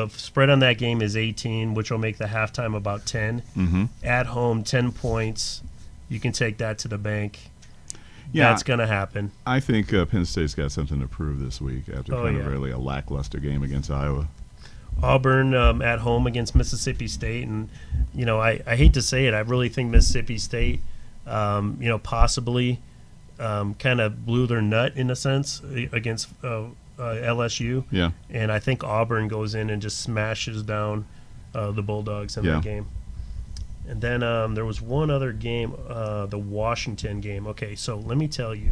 spread on that game is 18, which will make the halftime about 10. Mm-hmm. At home, 10 points. You can take that to the bank. Yeah, that's going to happen. I think Penn State's got something to prove this week after kind of really a lackluster game against Iowa. Auburn at home against Mississippi State, and I hate to say it, I really think Mississippi State, possibly kind of blew their nut in a sense against LSU. Yeah, and I think Auburn goes in and just smashes down the Bulldogs in that game. And then there was one other game, the Washington game. Okay, so let me tell you.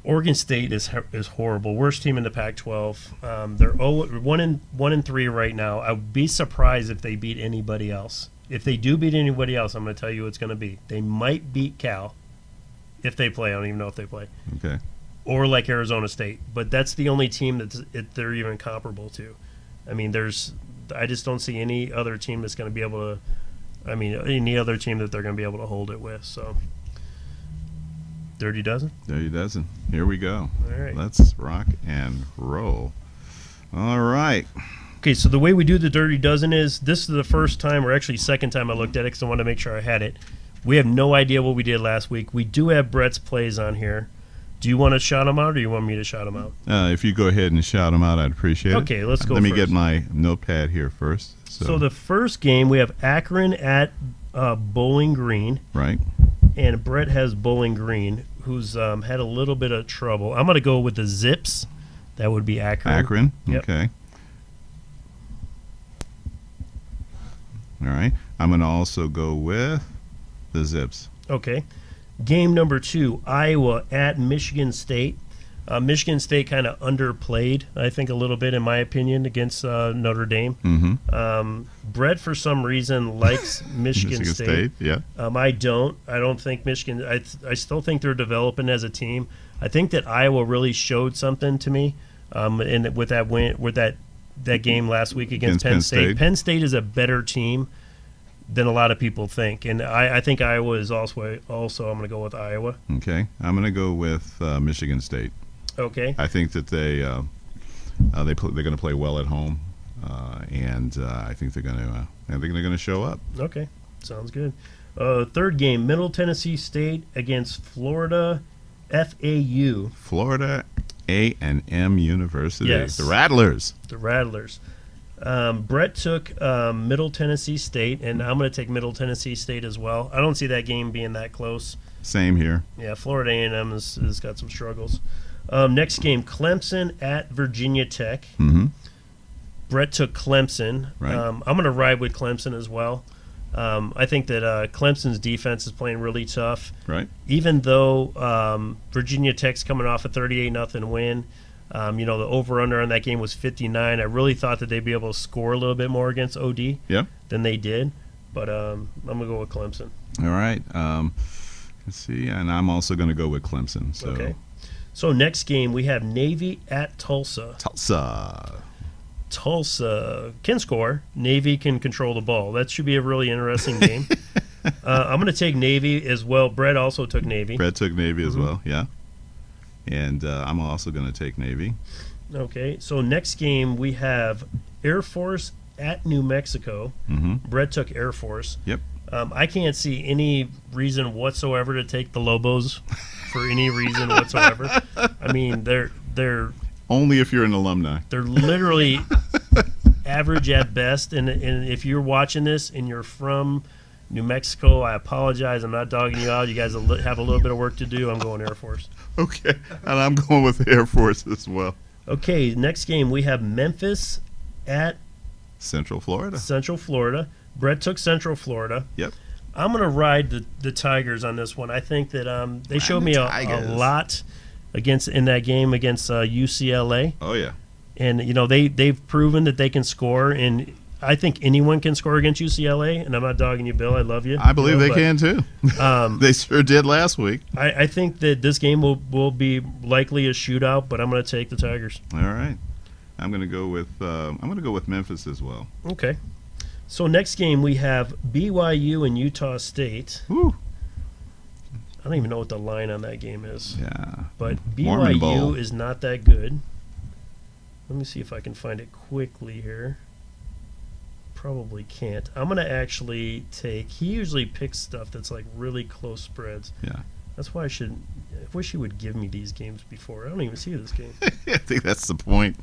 Oregon State is horrible. Worst team in the Pac-12. They're 1-3 right now. I would be surprised if they beat anybody else. If they do beat anybody else, I'm going to tell you who it's going to be. They might beat Cal if they play. I don't even know if they play. Okay. Or like Arizona State, but that's the only team they're even comparable to. I mean, I just don't see any other team that's going to be able to. I mean, any other team that they're going to be able to hold it with. So. Dirty Dozen? Dirty Dozen. Here we go. All right. Let's rock and roll. All right. Okay, so the way we do the Dirty Dozen is, this is the first time, or actually second time I looked at it because I wanted to make sure I had it. We have no idea what we did last week. We do have Brett's plays on here. Do you want to shout them out, or do you want me to shout them out? If you go ahead and shout them out, I'd appreciate it. Okay, let's go Let me first. get my notepad here first. So the first game, we have Akron at Bowling Green. Right. And Brett has Bowling Green, who's had a little bit of trouble. I'm going to go with the Zips. That would be Akron. Akron? Yep. Okay. All right. I'm going to also go with the Zips. Okay. Game number 2, Iowa at Michigan State. Michigan State kind of underplayed, I think, a little bit, in my opinion, against Notre Dame. Mm-hmm. Brett, for some reason, likes Michigan State. Yeah. I don't. I don't think Michigan. I still think they're developing as a team. I think that Iowa really showed something to me, and with that win, with that game last week against Penn State. Penn State is a better team than a lot of people think, and I think Iowa is also. I'm going to go with Iowa. Okay, I'm going to go with Michigan State. Okay. I think that they're going to play well at home, and I think they're going to show up. Okay, sounds good. Third game, Middle Tennessee State against Florida FAU. Florida A&M University. Yes. The Rattlers. The Rattlers. Brett took Middle Tennessee State, and I'm going to take Middle Tennessee State as well. I don't see that game being that close. Same here. Yeah, Florida A&M has got some struggles. Next game, Clemson at Virginia Tech. Mm-hmm. Brett took Clemson. Right. I'm going to ride with Clemson as well. I think that Clemson's defense is playing really tough. Right. Even though Virginia Tech's coming off a 38-0 win, the over-under on that game was 59. I really thought that they'd be able to score a little bit more against OD than they did. But I'm going to go with Clemson. All right. Let's see. And I'm also going to go with Clemson. So. Okay. So next game, we have Navy at Tulsa. Tulsa can score. Navy can control the ball. That should be a really interesting game. I'm going to take Navy as well. Brett also took Navy. Brett took Navy as well, yeah. And I'm also going to take Navy. Okay, so next game we have Air Force at New Mexico. Mm-hmm. Brett took Air Force. Yep. I can't see any reason whatsoever to take the Lobos for any reason whatsoever. I mean, they're only if you're an alumni. They're literally average at best. And if you're watching this and you're from New Mexico, I apologize. I'm not dogging you out. You guys have a little bit of work to do. I'm going Air Force. Okay, and I'm going with Air Force as well. Okay, next game we have Memphis at Central Florida. Brett took Central Florida. Yep. I'm going to ride the Tigers on this one. I think that they showed me a lot in that game against UCLA. Oh yeah. And they've proven that they can score, and I think anyone can score against UCLA. And I'm not dogging you, Bill. I love you. I believe they can too. They sure did last week. I think that this game will be likely a shootout, but I'm going to take the Tigers. All right. I'm going to go with Memphis as well. Okay. So next game we have BYU and Utah State. Woo. I don't even know what the line on that game is. Yeah. But BYU is not that good. Let me see if I can find it quickly here. Probably can't. I'm going to actually take – he usually picks stuff that's like really close spreads. Yeah. That's why I wish he would give me these games before. I don't even see this game. I think that's the point.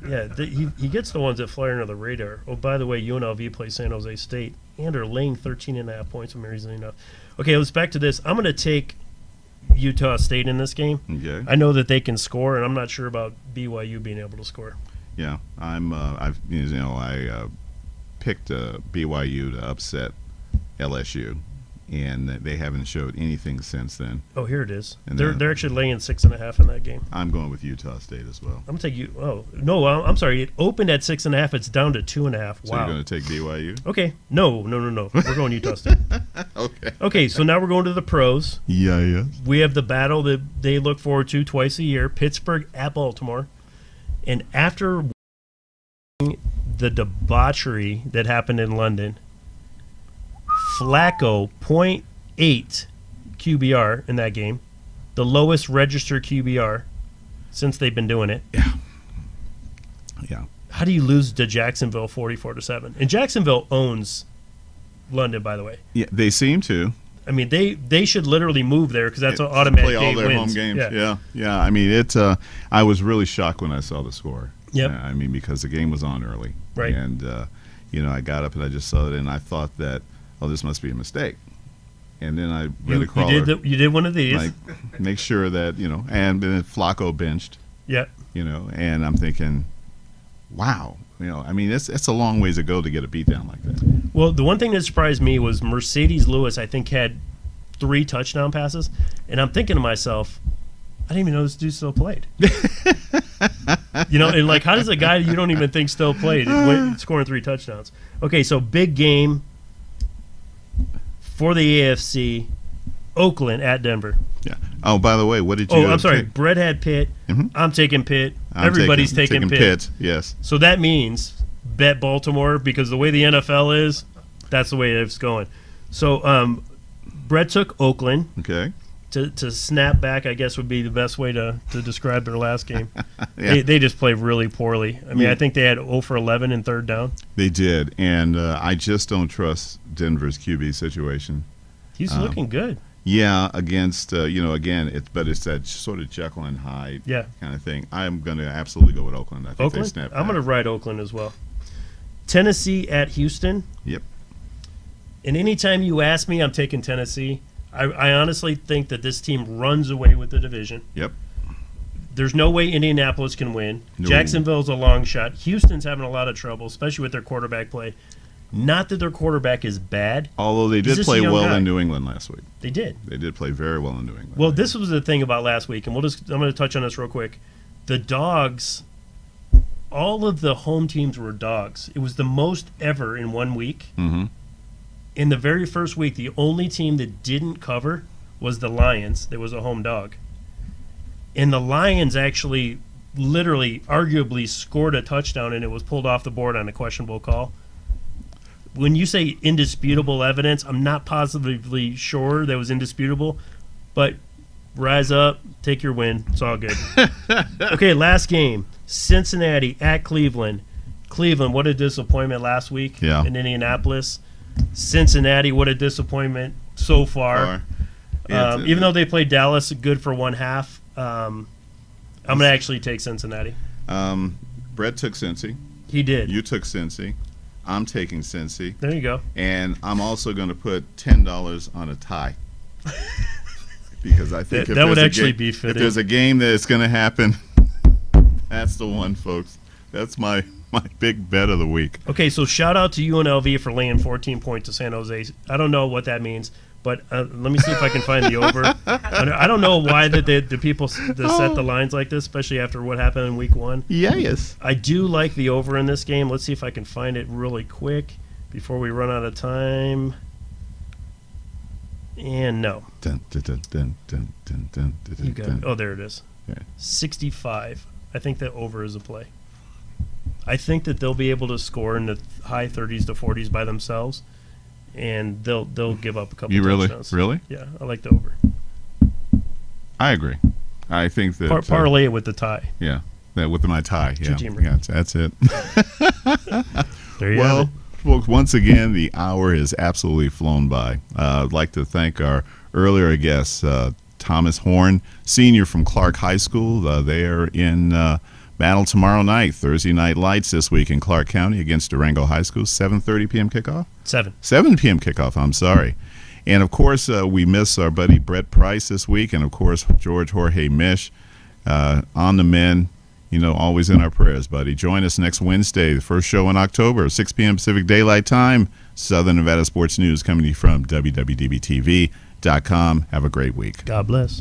Yeah, he gets the ones that fly under the radar. Oh, by the way, UNLV plays San Jose State and are laying 13.5 points, amazingly enough. Okay, let's back to this. I'm going to take Utah State in this game. Okay. I know that they can score, and I'm not sure about BYU being able to score. Yeah, I picked BYU to upset LSU, and they haven't showed anything since then. Oh, here it is. And They're actually laying 6.5 in that game. I'm going with Utah State as well. I'm going to take you. Oh, no, I'm sorry. It opened at 6.5. It's down to 2.5. Wow. So you're going to take BYU? Okay. No. We're going Utah State. Okay. Okay, so now we're going to the pros. Yeah. We have the battle that they look forward to twice a year, Pittsburgh at Baltimore. And after the debauchery that happened in London, Flacco, 0.8 QBR in that game, the lowest registered QBR since they've been doing it. Yeah. How do you lose to Jacksonville 44-7? And Jacksonville owns London, by the way. Yeah, they seem to. I mean, they should literally move there because that's an automatic play all their wins. home games. Yeah. I mean, I was really shocked when I saw the score. Yep. I mean, because the game was on early. Right. And, I got up and I just saw it, and I thought that, this must be a mistake. And then I read the crawler. You did one of these. Like, make sure that, and then Flacco benched. Yeah. And I'm thinking, wow. I mean, it's a long ways to go to get a beatdown like that. Well, the one thing that surprised me was Mercedes Lewis, I think, had 3 touchdown passes. And I'm thinking to myself, I didn't even know this dude still played. And like, how does a guy you don't even think still played scoring 3 touchdowns? Okay, so big game for the AFC, Oakland at Denver. Yeah. Oh, by the way, what did you? I'm sorry. Brett had Pitt. Mm-hmm. I'm taking Pitt. Everybody's taking Pitt. Yes. So that means bet Baltimore because the way the NFL is, that's the way it's going. So Brett took Oakland. Okay. To snap back, I guess, would be the best way to describe their last game. Yeah. They just played really poorly. I mean, I think they had 0 for 11 in third down. They did, and I just don't trust Denver's QB situation. He's looking good. Yeah, against again, it's that sort of Jekyll and Hyde kind of thing. I'm going to absolutely go with Oakland. I think they snapped back. I'm going to ride Oakland as well. Tennessee at Houston. Yep. And anytime you ask me, I'm taking Tennessee. I honestly think that this team runs away with the division. Yep. There's no way Indianapolis can win. No. Jacksonville's a long shot. Houston's having a lot of trouble, especially with their quarterback play. Not that their quarterback is bad. Although they did play well in New England last week. They did. They did play very well in New England. Well, this was the thing about last week, and I'm going to touch on this real quick. The Dogs, all of the home teams were dogs. It was the most ever in 1 week. Mm-hmm. In the very first week, the only team that didn't cover was the Lions. There was a home dog. And the Lions actually, literally, arguably scored a touchdown, and it was pulled off the board on a questionable call. When you say indisputable evidence, I'm not positively sure that was indisputable, but rise up, take your win. It's all good. Okay, last game, Cincinnati at Cleveland. Cleveland, what a disappointment last week in Indianapolis. Cincinnati, what a disappointment so far. Even though they played Dallas good for one half, I'm going to actually take Cincinnati. Brett took Cincy. He did. You took Cincy. I'm taking Cincy. There you go. And I'm also going to put $10 on a tie. Because I think that would actually be fitting. If there's a game that's going to happen, that's the one, folks. That's my big bet of the week. Okay, so shout out to UNLV for laying 14 points to San Jose. I don't know what that means, but let me see if I can find the over. I don't know why the people set the lines like this, especially after what happened in week 1. Yes. I do like the over in this game. Let's see if I can find it really quick before we run out of time. And no. Dun, dun, dun, dun, dun, dun, dun, You got it. Oh, there it is. Yeah. 65. I think that over is a play. I think that they'll be able to score in the high 30s to 40s by themselves, and they'll give up a couple touchdowns. Really? Yeah, I like the over. I agree. I think that parlay it with the tie. Yeah, with my tie. Yeah, that's it. There you have it. Folks, once again, the hour has absolutely flown by. I'd like to thank our earlier guest, Thomas Horne, senior from Clark High School. They are in battle tomorrow night, Thursday Night Lights this week in Clark County against Durango High School. 7:30 p.m. kickoff? 7 p.m. kickoff, I'm sorry. And, of course, we miss our buddy Brett Price this week, and, of course, George Jorge Mish on the men. You know, always in our prayers, buddy. Join us next Wednesday, the first show in October, 6 p.m. Pacific Daylight Time. Southern Nevada Sports News coming to you from WWDBTV.com. Have a great week. God bless.